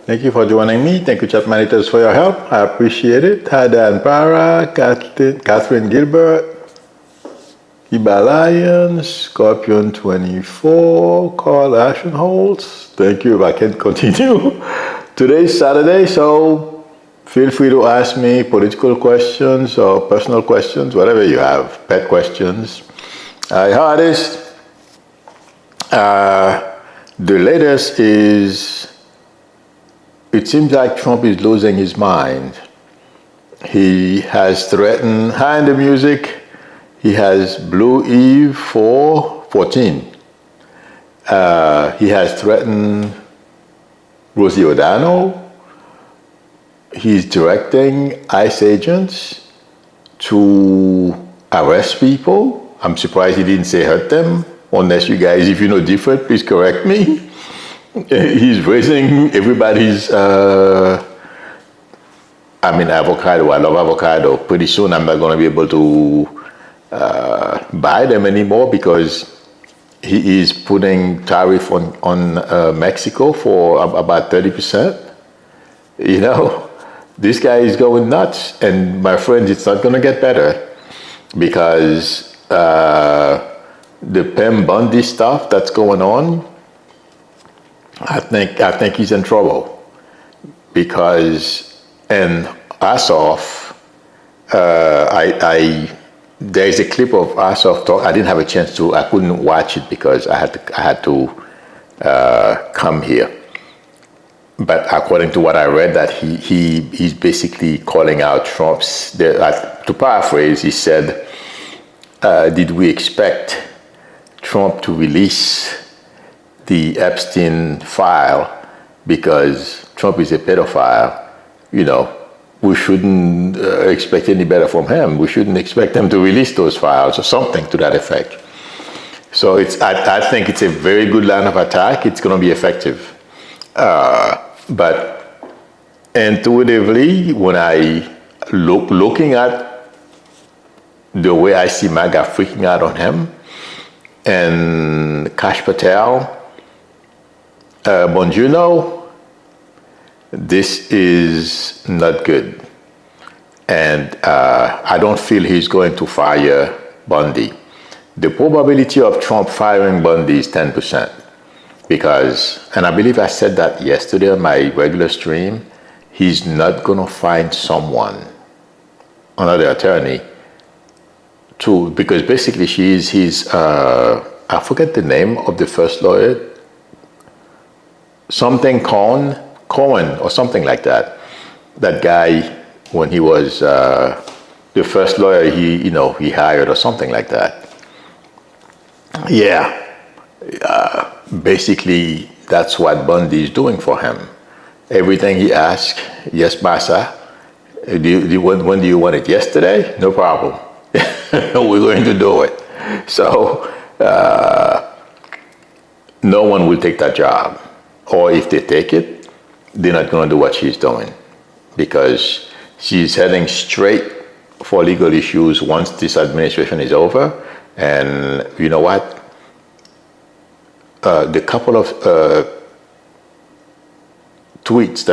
Thank you for joining me. Thank you, chat monitors, for your help. I appreciate it. Hi, Dan Para, Catherine Gilbert, Iba Lions, Scorpion 24, Carl Ashenholz. Thank you. If I can continue. Today's Saturday, so feel free to ask me political questions or personal questions, whatever you have, pet questions. Artist, the latest is, it seems like Trump is losing his mind. He has threatened, hi in the music, he has Blue Eve 414. He has threatened Rosie O'Donnell. He's directing ICE agents to arrest people. I'm surprised he didn't say hurt them, unless you guys, if you know different, please correct me. He's raising everybody's, avocado. I love avocado. Pretty soon I'm not going to be able to buy them anymore because he is putting tariff on Mexico for about 30%. You know, this guy is going nuts. And my friends, it's not going to get better because the PM Bundy stuff that's going on, I think he's in trouble because in Assoff, there's a clip of Assoff talk. I didn't have a chance to. I couldn't watch it because I had to come here. But according to what I read, that he's basically calling out Trump's. To paraphrase, he said, "Did we expect Trump to release the Epstein file because Trump is a pedophile? You know, we shouldn't expect any better from him. We shouldn't expect him to release those files," or something to that effect. So I think it's a very good line of attack. It's going to be effective. But intuitively, when I looking at the way I see MAGA freaking out on him, and Kash Patel, Bonjuno, this is not good. And I don't feel he's going to fire Bundy. The probability of Trump firing Bundy is 10%. Because, and I believe I said that yesterday on my regular stream, he's not going to find someone, another attorney, because basically he's I forget the name of the first lawyer, something Cohen or something like that. That guy, when he was the first lawyer he hired or something like that. Yeah. Basically, that's what Bundy is doing for him. Everything he asks, yes, massa. When do you want it? Yesterday? No problem. We're going to do it. So no one will take that job. Or if they take it, they're not going to do what she's doing because she's heading straight for legal issues once this administration is over. And you know what? The couple of tweets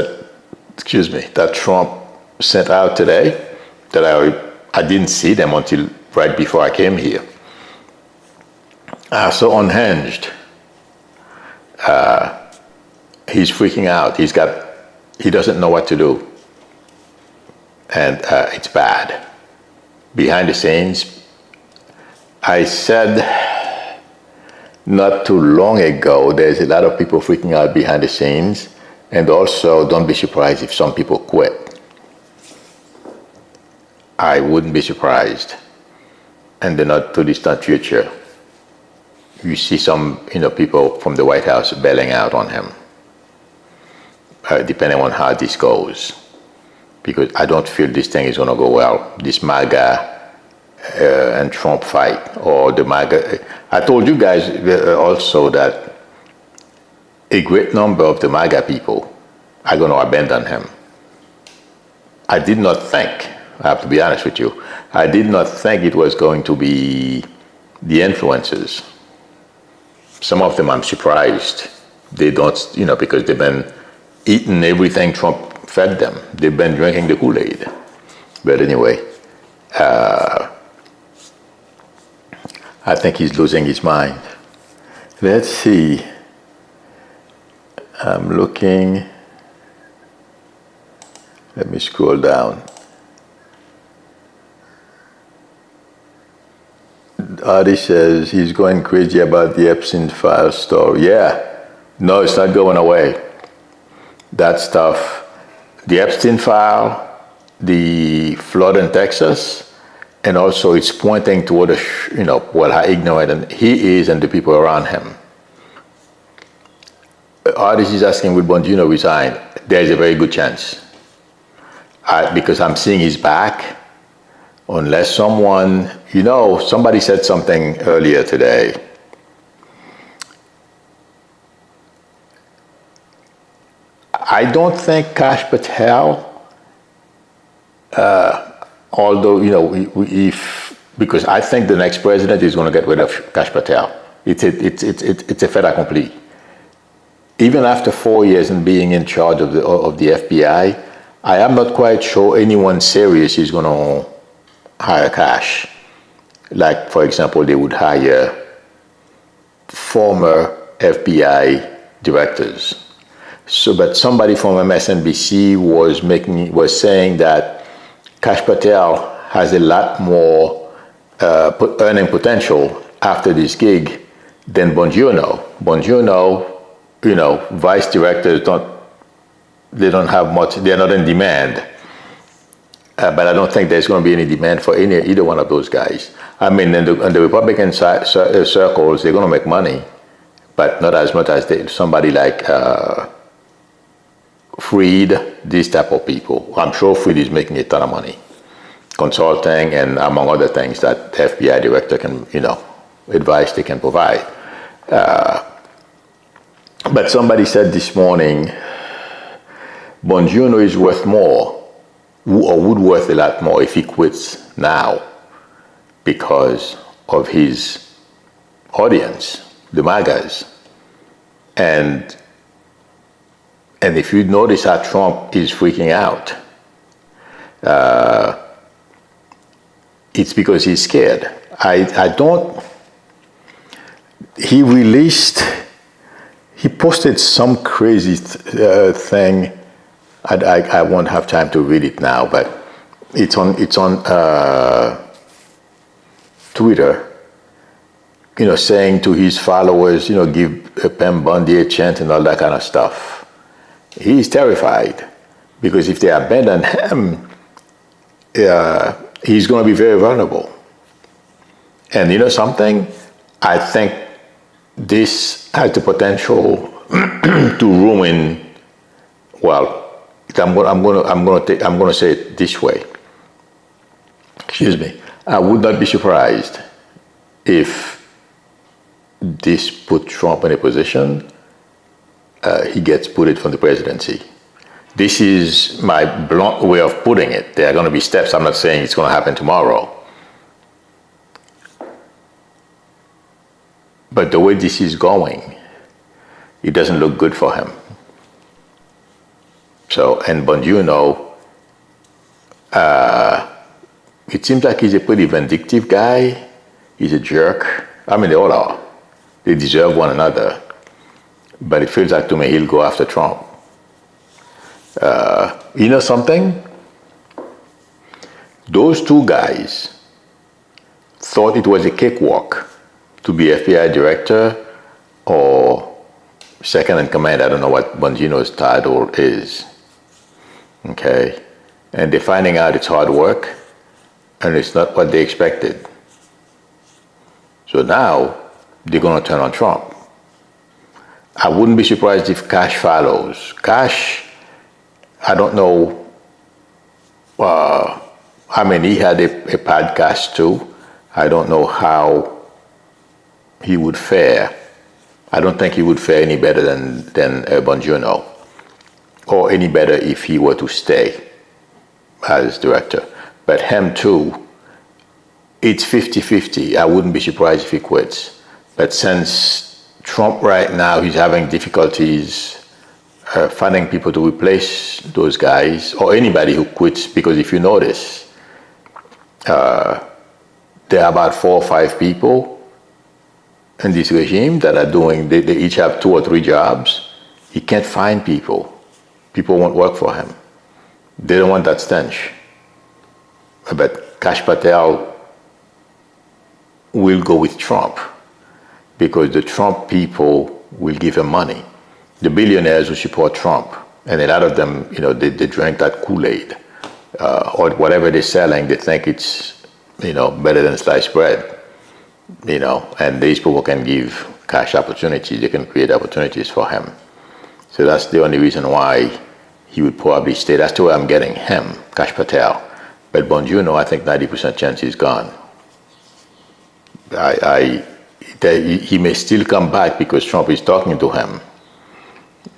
that Trump sent out today, that I didn't see them until right before I came here, are so unhinged. He's freaking out. He doesn't know what to do, and it's bad. Behind the scenes, I said not too long ago, there's a lot of people freaking out behind the scenes, and also don't be surprised if some people quit. I wouldn't be surprised. In the not too distant future, you see some people from the White House bailing out on him, depending on how this goes. Because I don't feel this thing is going to go well, this MAGA and Trump fight, or the MAGA. I told you guys also that a great number of the MAGA people are going to abandon him. I did not think, I have to be honest with you, I did not think it was going to be the influencers. Some of them I'm surprised. They don't, because they've been eaten everything Trump fed them. They've been drinking the Kool-Aid. But anyway, I think he's losing his mind. Let's see. I'm looking. Let me scroll down. Artie says he's going crazy about the Epstein file story. Yeah. No, it's not going away. That stuff, the Epstein file, the flood in Texas, and also it's pointing toward, how ignorant he is and the people around him. Artist is asking, will Bongino resign? There's a very good chance. Because I'm seeing his back, unless someone, somebody said something earlier today. I don't think Kash Patel, although, because I think the next president is going to get rid of Kash Patel. It's a fait accompli. Even after 4 years and being in charge of the FBI, I am not quite sure anyone serious is going to hire Kash. Like, for example, they would hire former FBI directors. So, but somebody from MSNBC was saying that Kash Patel has a lot more earning potential after this gig than Bongino. Bongino, vice directors don't have much. They're not in demand. But I don't think there's going to be any demand for either one of those guys. I mean, in the Republican circles, they're going to make money, but not as much as somebody like Freed, these type of people. I'm sure Freed is making a ton of money, consulting and among other things that the FBI director can, advice they can provide. But somebody said this morning, Bongino is worth more, or would worth a lot more if he quits now because of his audience, the MAGAs. And if you notice how Trump is freaking out, it's because he's scared. He posted some crazy thing. I won't have time to read it now, but it's on Twitter, saying to his followers, give Pam Bundy a chance and all that kind of stuff. He's terrified because if they abandon him, he's going to be very vulnerable. And something? I think this has the potential to ruin. Well, I'm going to say it this way. Excuse me. I would not be surprised if this put Trump in a position he gets booted from the presidency. This is my blunt way of putting it. There are going to be steps. I'm not saying it's going to happen tomorrow. But the way this is going, it doesn't look good for him. So, and Bongino, it seems like he's a pretty vindictive guy. He's a jerk. I mean, they all are. They deserve one another. But it feels like to me he'll go after Trump. You know something? Those two guys thought it was a cakewalk to be FBI director or second in command. I don't know what Bongino's title is. Okay? And they're finding out it's hard work and it's not what they expected. So now they're going to turn on Trump. I wouldn't be surprised if Kash follows. Kash, I don't know. He had a podcast too. I don't know how he would fare. I don't think he would fare any better than Bongino, or any better if he were to stay as director. But him too, it's 50-50. I wouldn't be surprised if he quits. But since Trump right now, he's having difficulties finding people to replace those guys or anybody who quits, because if you notice, there are about 4 or 5 people in this regime that are doing, they each have 2 or 3 jobs. He can't find people. People won't work for him. They don't want that stench. But Kash Patel will go with Trump because the Trump people will give him money. The billionaires who support Trump, and a lot of them, they drink that Kool-Aid. Or whatever they're selling, they think it's, better than sliced bread. And these people can give cash opportunities. They can create opportunities for him. So that's the only reason why he would probably stay. That's the way I'm getting him, Kash Patel. But Bonjuno, I think 90% chance he's gone. He may still come back because Trump is talking to him.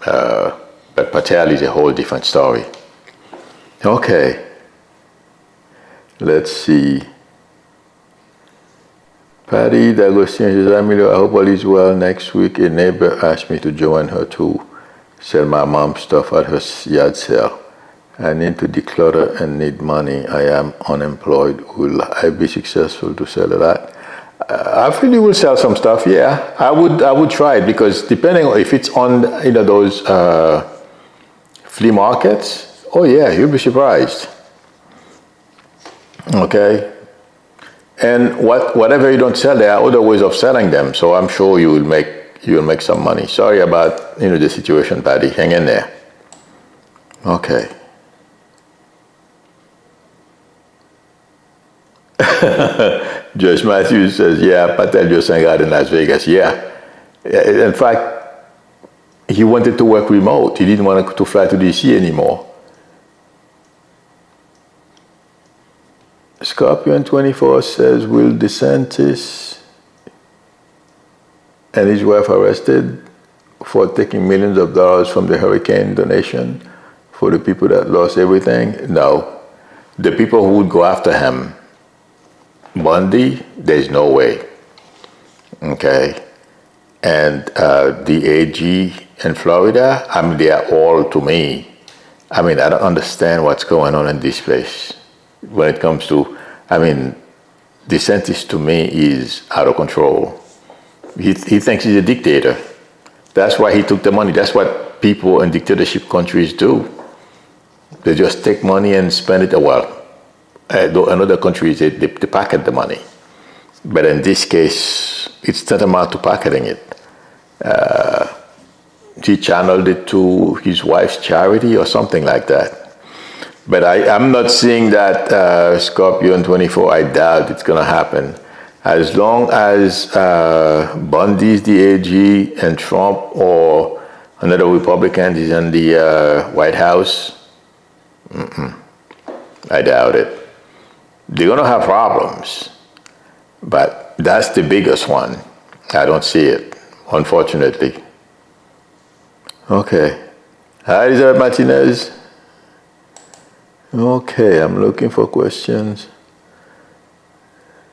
But Patel is a whole different story. Okay. Let's see. Patty D'Agostino says, Emilio, I hope all is well. Next week, a neighbor asked me to join her to sell my mom's stuff at her yard sale. I need to declutter and need money. I am unemployed. Will I be successful to sell that? I feel you will sell some stuff, yeah. I would try it because depending on if it's on those flea markets, oh yeah, you'll be surprised. Okay. And whatever you don't sell, there are other ways of selling them. So I'm sure you will make some money. Sorry about the situation, Patty. Hang in there. Okay. Joyce Matthews says, yeah, Patel just hung out in Las Vegas. Yeah. In fact, he wanted to work remote. He didn't want to fly to DC anymore. Scorpion 24 says, will DeSantis and his wife arrested for taking millions of dollars from the hurricane donation for the people that lost everything? No. The people who would go after him, Bundy, there's no way. Okay. And the AG in Florida, they are all, to me, I don't understand what's going on in this place. When it comes to, DeSantis to me is out of control. He thinks he's a dictator. That's why he took the money. That's what people in dictatorship countries do. They just take money and spend it. Well, in other countries, they pocket the money. But in this case, it's tantamount to pocketing it. He channeled it to his wife's charity or something like that. But I'm not seeing that Scorpion 24. I doubt it's going to happen. As long as Bundy's the AG and Trump or another Republican is in the White House, I doubt it. They're going to have problems. But that's the biggest one. I don't see it, unfortunately. Okay. Hi, Elizabeth Martinez. Okay, I'm looking for questions.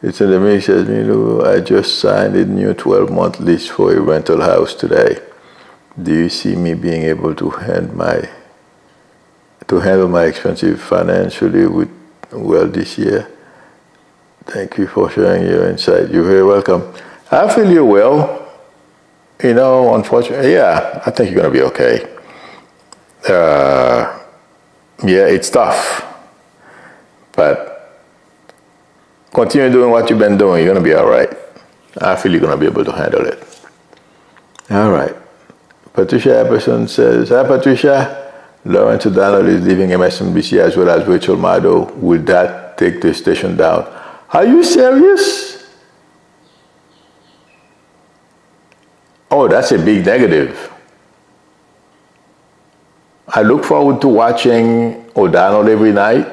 It's in the mix, says, I just signed a new 12-month lease for a rental house today. Do you see me being able to handle my expenses financially well this year? Thank you for sharing your insight. You're very welcome. I feel you will. Unfortunately, yeah, I think you're going to be okay. Yeah, it's tough. But continue doing what you've been doing. You're going to be all right. I feel you're going to be able to handle it. All right. Patricia Epperson says, hi, Patricia. Lawrence O'Donnell is leaving MSNBC as well as Rachel Maddow. Will that take the station down? Are you serious? Oh, that's a big negative. I look forward to watching O'Donnell every night.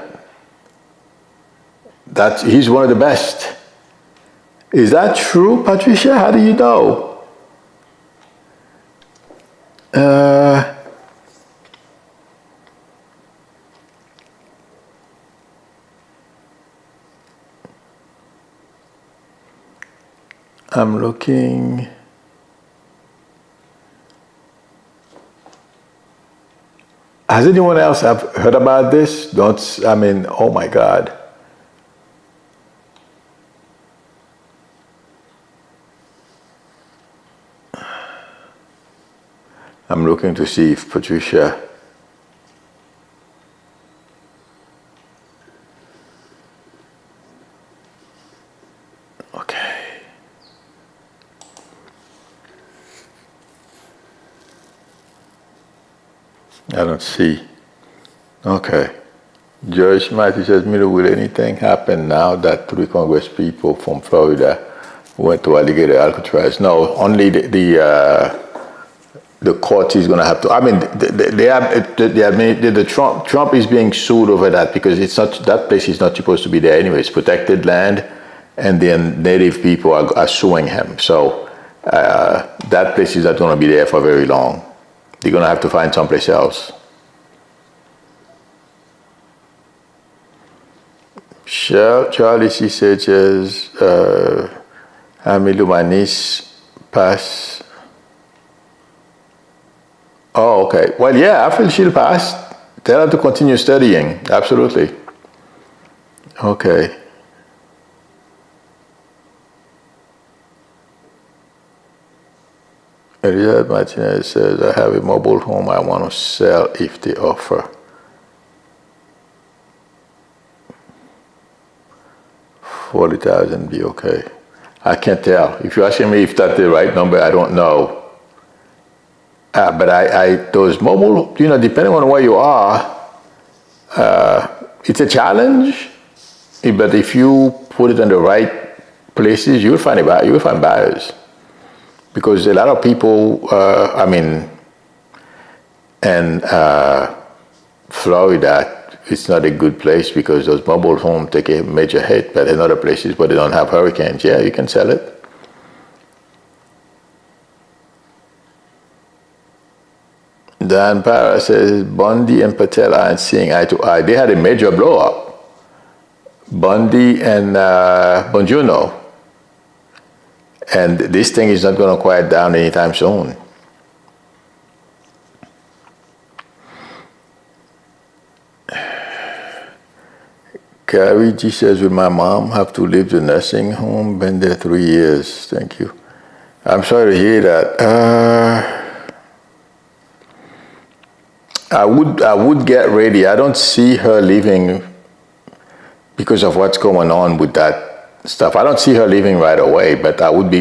He's one of the best. Is that true, Patricia? How do you know? I'm looking. Has anyone else have heard about this? I mean, oh my God. I'm looking to see if Patricia. Okay. I don't see. Okay. George Matthew says, Milo, will anything happen now that 3 Congress people from Florida went to alligator Alcatraz? No, only the court is going to have to. I mean, Trump is being sued over that because it's not, that place is not supposed to be there anyway. It's protected land, and then native people are suing him. So that place is not going to be there for very long. They're going to have to find someplace else. Charlie, she says, Hamilu, my niece pass. Oh, okay. Well, yeah, I feel she'll pass. Tell her to continue studying. Absolutely. Okay. Elizabeth Martinez says, I have a mobile home I want to sell if they offer. 40,000 be okay. I can't tell. If you're asking me if that's the right number, I don't know. But those mobile, depending on where you are, it's a challenge. But if you put it in the right places, you'll find buyers. Because a lot of people, and Florida, it's not a good place because those mobile homes take a major hit. But in other places where they don't have hurricanes, yeah, you can sell it. Dan Para says, Bundy and Patel aren't seeing eye to eye. They had a major blow up. Bundy and Bongiorno. And this thing is not going to quiet down anytime soon. Carrie G says, will my mom have to leave the nursing home? Been there 3 years. Thank you. I'm sorry to hear that. I would get ready. I don't see her leaving because of what's going on with that stuff. I don't see her leaving right away, but I would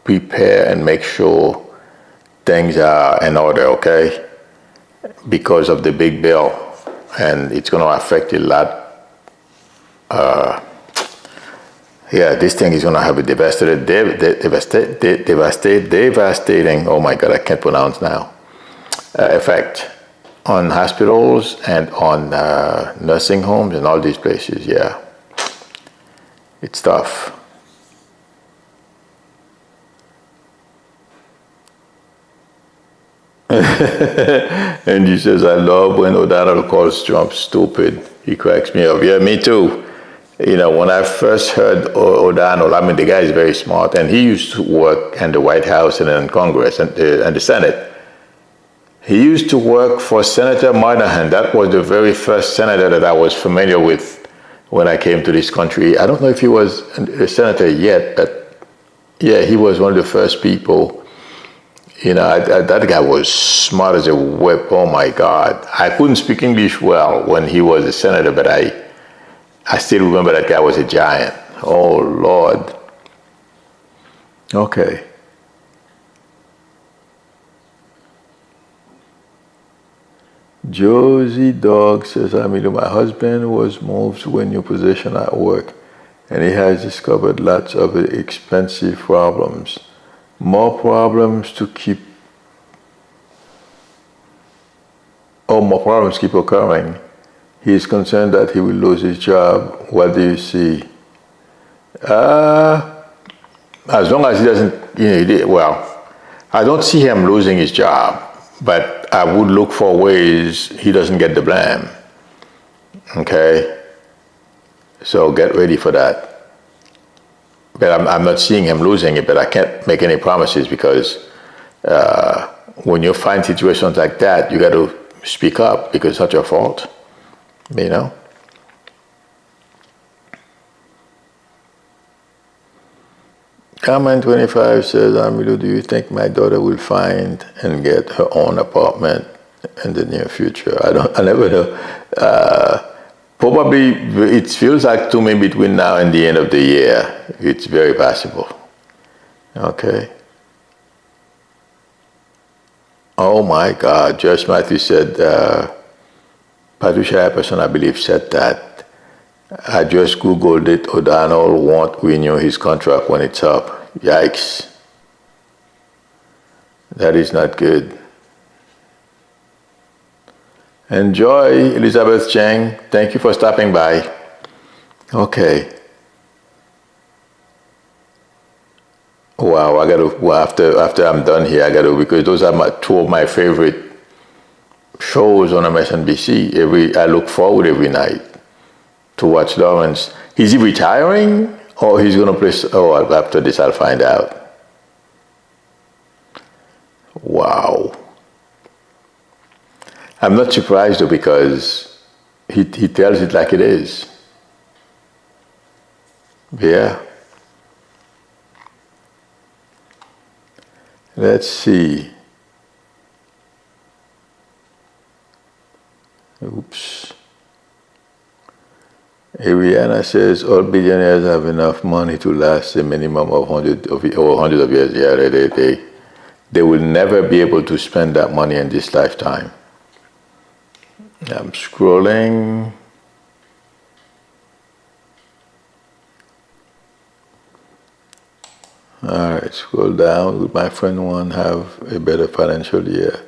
prepare and make sure things are in order, okay? Because of the big bill, and it's going to affect a lot. Yeah, this thing is going to have a devastating, oh my God, I can't pronounce now, effect on hospitals and on nursing homes and all these places. Yeah, it's tough. And he says, I love when O'Donnell calls Trump stupid. He cracks me up. Yeah, me too. When I first heard O'Donnell, the guy is very smart, and he used to work in the White House and in Congress and the Senate. He used to work for Senator Moynihan. That was the very first senator that I was familiar with when I came to this country. I don't know if he was a senator yet, but yeah, he was one of the first people. That guy was smart as a whip. Oh my God. I couldn't speak English well when he was a senator, but I still remember that guy was a giant. Oh Lord. Okay. Josie Dog says, my husband was moved to a new position at work, and he has discovered lots of expensive problems. More problems keep occurring. He is concerned that he will lose his job. What do you see? As long as he doesn't, I don't see him losing his job, but I would look for ways he doesn't get the blame. Okay? So get ready for that. But I'm not seeing him losing it, but I can't make any promises because when you find situations like that, you got to speak up because it's not your fault, you know. Comment 25 says, Amilu, do you think my daughter will find and get her own apartment in the near future? I never know. Probably, it feels like to me between now and the end of the year. It's very possible. Okay. Oh my God, Josh Matthew said, Patricia Epperson, I believe, said that. I just Googled it, O'Donnell won't renew his contract when it's up. Yikes. That is not good. Enjoy, Elizabeth Cheng. Thank you for stopping by. Okay. Wow, I gotta, well, after I'm done here, I gotta, because those are two of my favorite shows on MSNBC. I look forward every night to watch Lawrence. Is he retiring or he's gonna play? Oh, after this I'll find out. Wow. I'm not surprised though, because he tells it like it is. Yeah. Let's see. Oops. Ariana says all billionaires have enough money to last a minimum of hundreds of years. Yeah, they will never be able to spend that money in this lifetime. I'm scrolling. All right, scroll down. Would my friend one have a better financial year?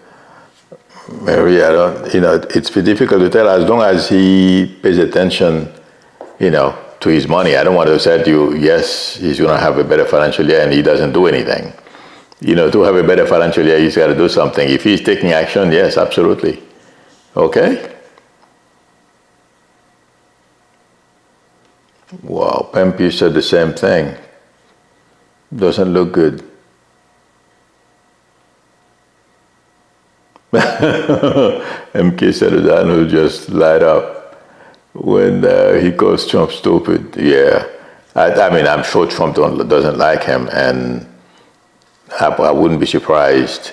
Mary, I don't, it's difficult to tell as long as he pays attention, to his money. I don't want to say to you, yes, he's going to have a better financial year and he doesn't do anything. To have a better financial year, he's got to do something. If he's taking action, yes, absolutely. Okay? Wow, Pempi said the same thing. Doesn't look good. MK said that will just light up when he calls Trump stupid. Yeah, I mean, I'm sure Trump doesn't like him, and I wouldn't be surprised.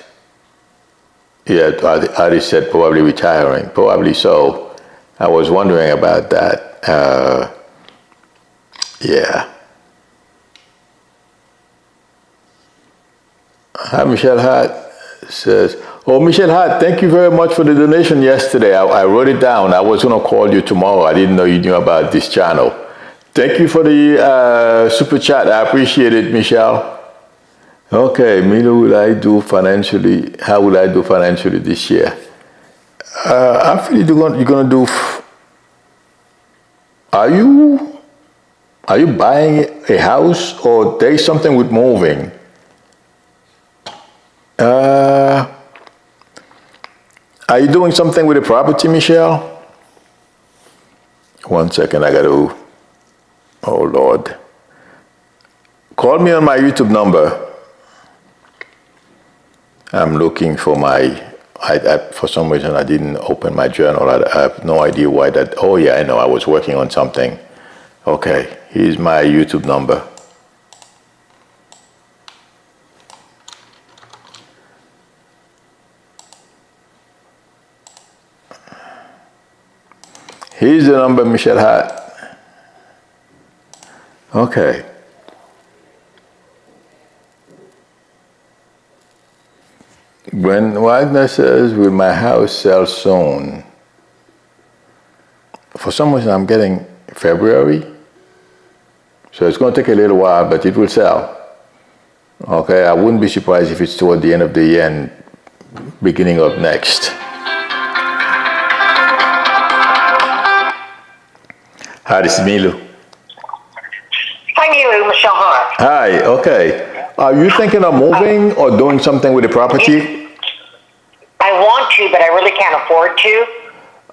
Yeah, Ari said probably retiring. Probably so. I was wondering about that. Yeah. Hi, Michelle Hart says, oh, Michelle Hart, thank you very much for the donation yesterday. I wrote it down. I was going to call you tomorrow. I didn't know you knew about this channel. Thank you for the super chat. I appreciate it, Michelle. Okay, Milo, will I do financially? How will I do financially this year? I feel you're going to do. Are you buying a house or there is something with moving? Are you doing something with the property, Michelle? 1 second, I got to. Oh Lord. Call me on my YouTube number. I'm looking for for some reason I didn't open my journal. I have no idea why that. Oh yeah, I know, I was working on something. Okay, here's my YouTube number. Here's the number, Michelle Hart. Okay. When Wagner says, will my house sell soon? For some reason, I'm getting February. So it's going to take a little while, but it will sell. Okay, I wouldn't be surprised if it's toward the end of the year and beginning of next. Hi, this is Milu. Hi, Milu, Michelle Hart. Hi, okay. Are you thinking of moving or doing something with the property? I want to, but I really can't afford to.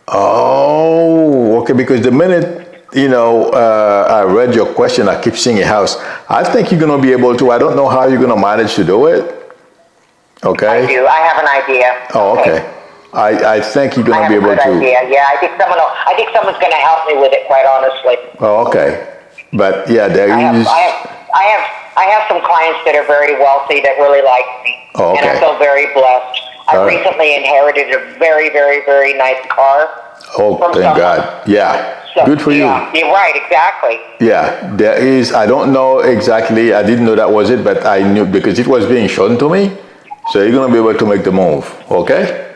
Oh, okay, because the minute, I read your question, I keep seeing a house. I think you're going to be able to. I don't know how you're going to manage to do it. Okay. I do. I have an idea. Oh, okay. I think you're I going to have be a able good to. idea. Yeah, I think someone's going to help me with it. Quite honestly, Oh, okay. But yeah, there I have is. I have I have I have some clients that are very wealthy that really like me, Oh, and I okay. feel very blessed. I All right. recently inherited a very, very, very nice car Oh, from thank someone. God. Yeah. So, Good for you. yeah, you're right, exactly. Yeah, there is. I don't know exactly. I didn't know that was it, but I knew because it was being shown to me. So you're going to be able to make the move. Okay?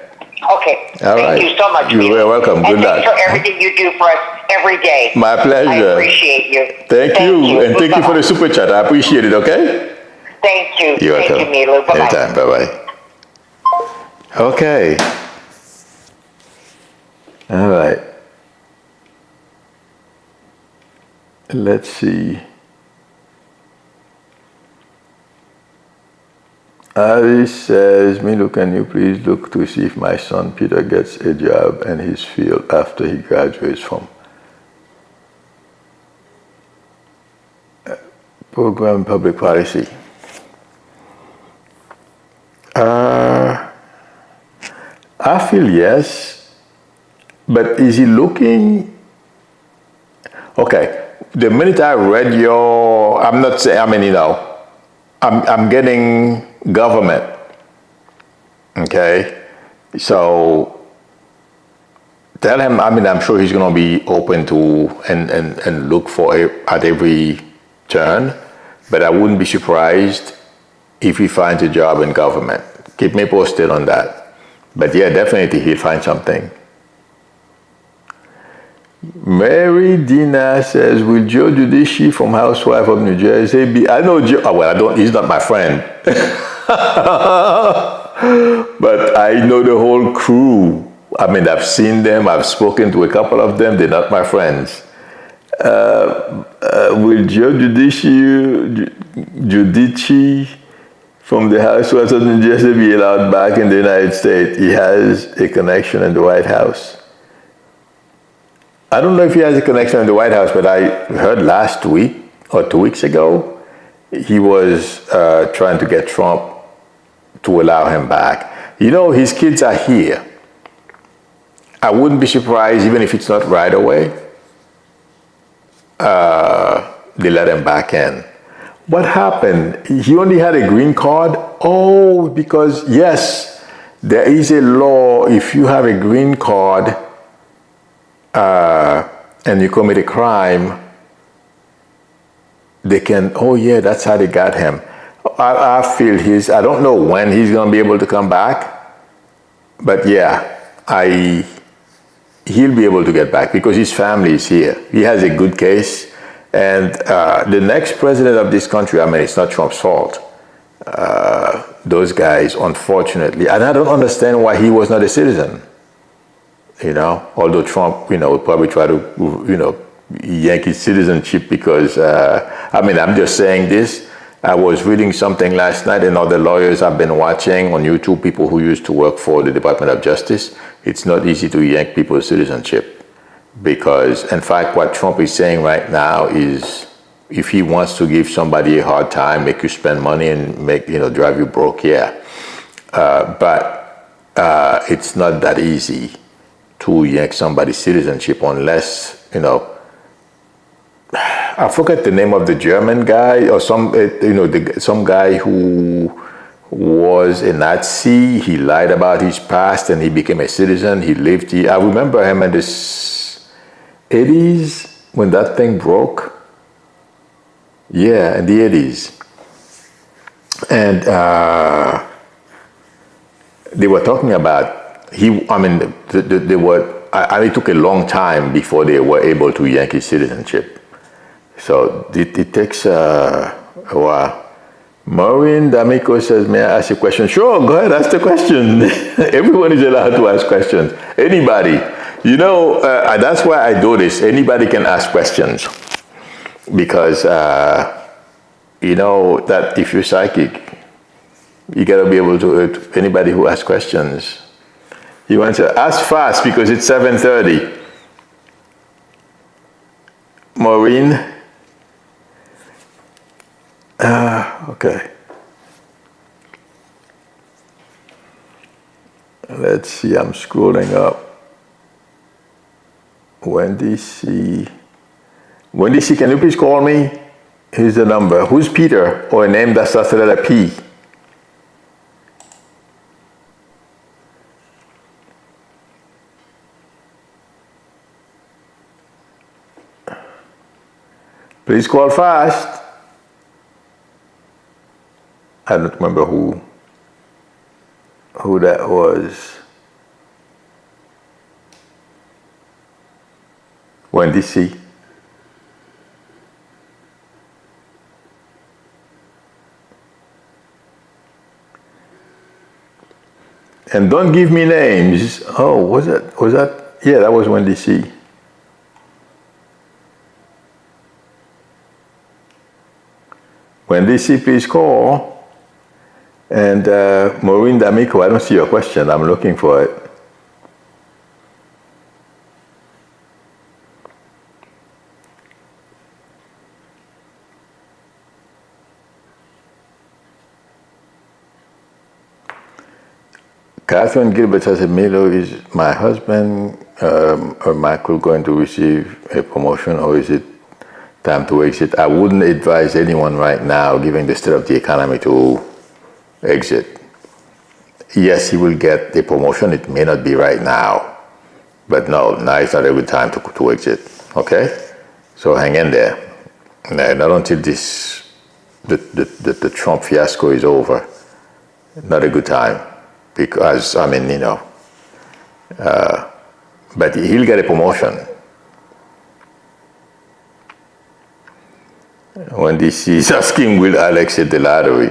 Okay. All Thank right. you so much, You're very Milo. welcome. And Good thanks luck. for everything you do for us every day. My pleasure. I appreciate you. Thank you. And thank you for Bye-bye. the super chat. I appreciate it, okay? Thank you. You're Thank welcome. you, Milo. Bye-bye. Anytime. Bye-bye. Okay. All right. Let's see. Alice says, Milo, can you please look to see if my son Peter gets a job in his field after he graduates from program public policy? I feel yes, but is he looking? Okay, the minute I read your, I'm not saying, I mean, I'm getting government, okay? So tell him, I mean, I'm sure he's going to be open to and look for at every turn, but I wouldn't be surprised if he finds a job in government. Keep me posted on that. But yeah, definitely he'll find something. Mary Dina says, will Joe Judici from Housewife of New Jersey be, I know Joe, well, I don't, he's not my friend. But I know the whole crew. I mean, I've seen them, I've spoken to a couple of them, they're not my friends. Will Joe Judici from the Housewives of New Jersey be allowed back in the United States? He has a connection in the White House. I don't know if he has a connection in the White House, but I heard last week or 2 weeks ago, he was trying to get Trump to allow him back. You know, his kids are here. I wouldn't be surprised, even if it's not right away, they let him back in. What happened? He only had a green card? Oh, because yes, there is a law. If you have a green card and you commit a crime, they can, oh yeah, that's how they got him. I feel I don't know when he's going to be able to come back, but yeah, he'll be able to get back because his family is here. He has a good case. And the next president of this country, I mean, it's not Trump's fault. Those guys, unfortunately, and I don't understand why he was not a citizen. Although Trump, would probably try to, yank his citizenship because, I mean, I'm just saying this. I was reading something last night, and other lawyers I've been watching on YouTube, people who used to work for the Department of Justice. It's not easy to yank people's citizenship. Because, in fact, what Trump is saying right now is if he wants to give somebody a hard time, make you spend money and drive you broke, yeah. But it's not that easy to yank somebody's citizenship unless, I forget the name of the German guy or some guy who was a Nazi. He lied about his past and he became a citizen. He lived here. I remember him in the 80s when that thing broke. Yeah, in the 80s. And they were talking about, it took a long time before they were able to yank his citizenship. So it takes a while. Maureen D'Amico says, may I ask a question? Sure, go ahead, ask the question. Everyone is allowed to ask questions. Anybody. That's why I do this. Anybody can ask questions. Because, that if you're psychic, you got to be able to, anybody who asks questions, you want to ask fast because it's 7:30. Maureen? Okay. Let's see, I'm scrolling up. Wendy C. Wendy C, can you please call me? Here's the number. Who's Peter? Or a name that starts with a letter P? Please call fast. I don't remember who that was. Wendy C. And don't give me names. Oh, was that? Yeah, that was Wendy C. Wendy C, please call. And Maureen D'Amico, I don't see your question. I'm looking for it. Catherine Gilbert says, Emilio, is my husband or Michael going to receive a promotion, or is it time to exit? I wouldn't advise anyone right now, given the state of the economy, to exit. Yes, he will get the promotion. It may not be right now, but no, now is not a good time to exit. Okay, so hang in there. Not until the Trump fiasco is over. Not a good time, because I mean, but he'll get a promotion. When this is asking, will Alex hit the lottery?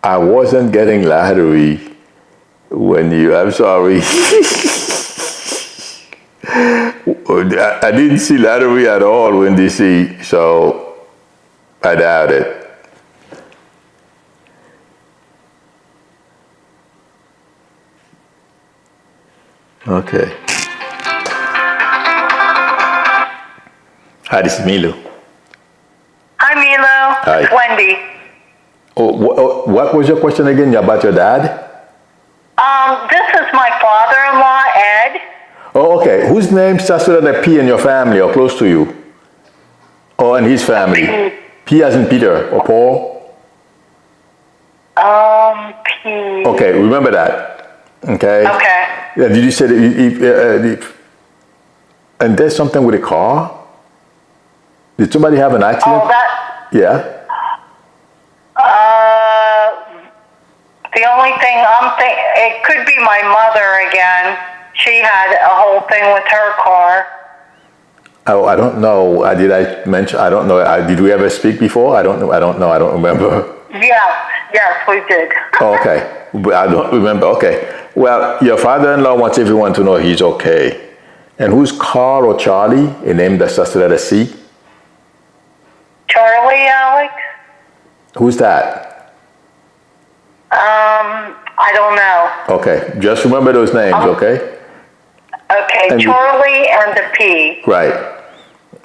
I wasn't getting lottery when I'm sorry. I didn't see lottery at all when they see, so I doubt it. Okay. Hi, this is Milo. Hi, Milo. Hi. It's Wendy. What was your question again about your dad? This is my father-in-law, Ed. Oh, okay. Whose name starts with a P in your family or close to you? Or in his family? P as in Peter or Paul? P. Okay, remember that. Okay. Okay. Yeah, did you say that and there's something with a car? Did somebody have an accident? Oh, that. Yeah. The only thing it could be my mother again. She had a whole thing with her car. Oh, I don't know. Did I mention? I don't know. Did we ever speak before? I don't know. I don't remember. Yes, we did. Oh, okay. But I don't remember. Okay. Well, your father-in-law wants everyone to know he's okay. And who's Carl or Charlie? A name that starts with a letter C? Charlie, Alex? Who's that? I don't know. Okay. Just remember those names, okay? Okay, and Charlie and the P. Right.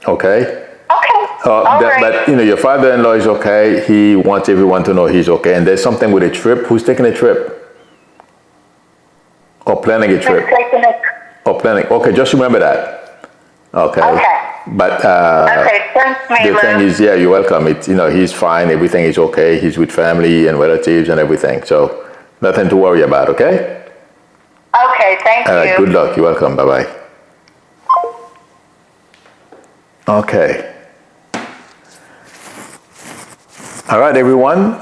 Okay. Okay. All right. But your father-in-law is okay. He wants everyone to know he's okay. And there's something with a trip. Who's taking a trip? Or planning a trip? Taking it. Or planning. Okay, just remember that. Okay. Okay. But okay, thanks, Milo. the thing is, yeah, you're welcome. It's he's fine. Everything is okay. He's with family and relatives and everything. So nothing to worry about. Okay. Okay, thank you. Good luck. You're welcome. Bye bye. Okay. All right, everyone.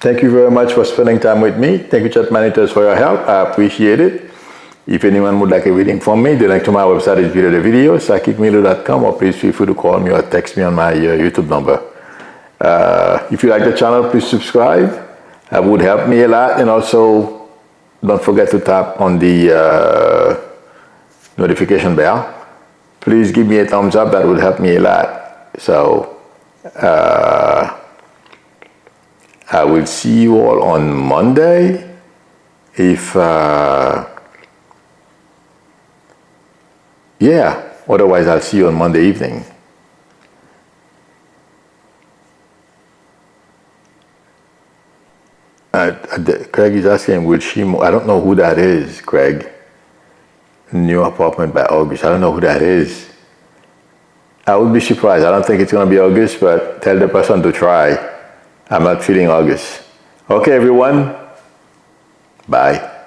Thank you very much for spending time with me. Thank you, chat monitors, for your help. I appreciate it. If anyone would like a reading from me, the link to my website is below the video, psychicmilo.com, or please feel free to call me or text me on my YouTube number. If you like the channel, please subscribe. That would help me a lot. And also, don't forget to tap on the notification bell. Please give me a thumbs up. That would help me a lot. So, I will see you all on Monday. If... yeah, otherwise I'll see you on Monday evening. Craig is asking, will she move? I don't know who that is, Craig. New apartment by August. I don't know who that is. I would be surprised. I don't think it's going to be August, but tell the person to try. I'm not feeling August. Okay, everyone. Bye.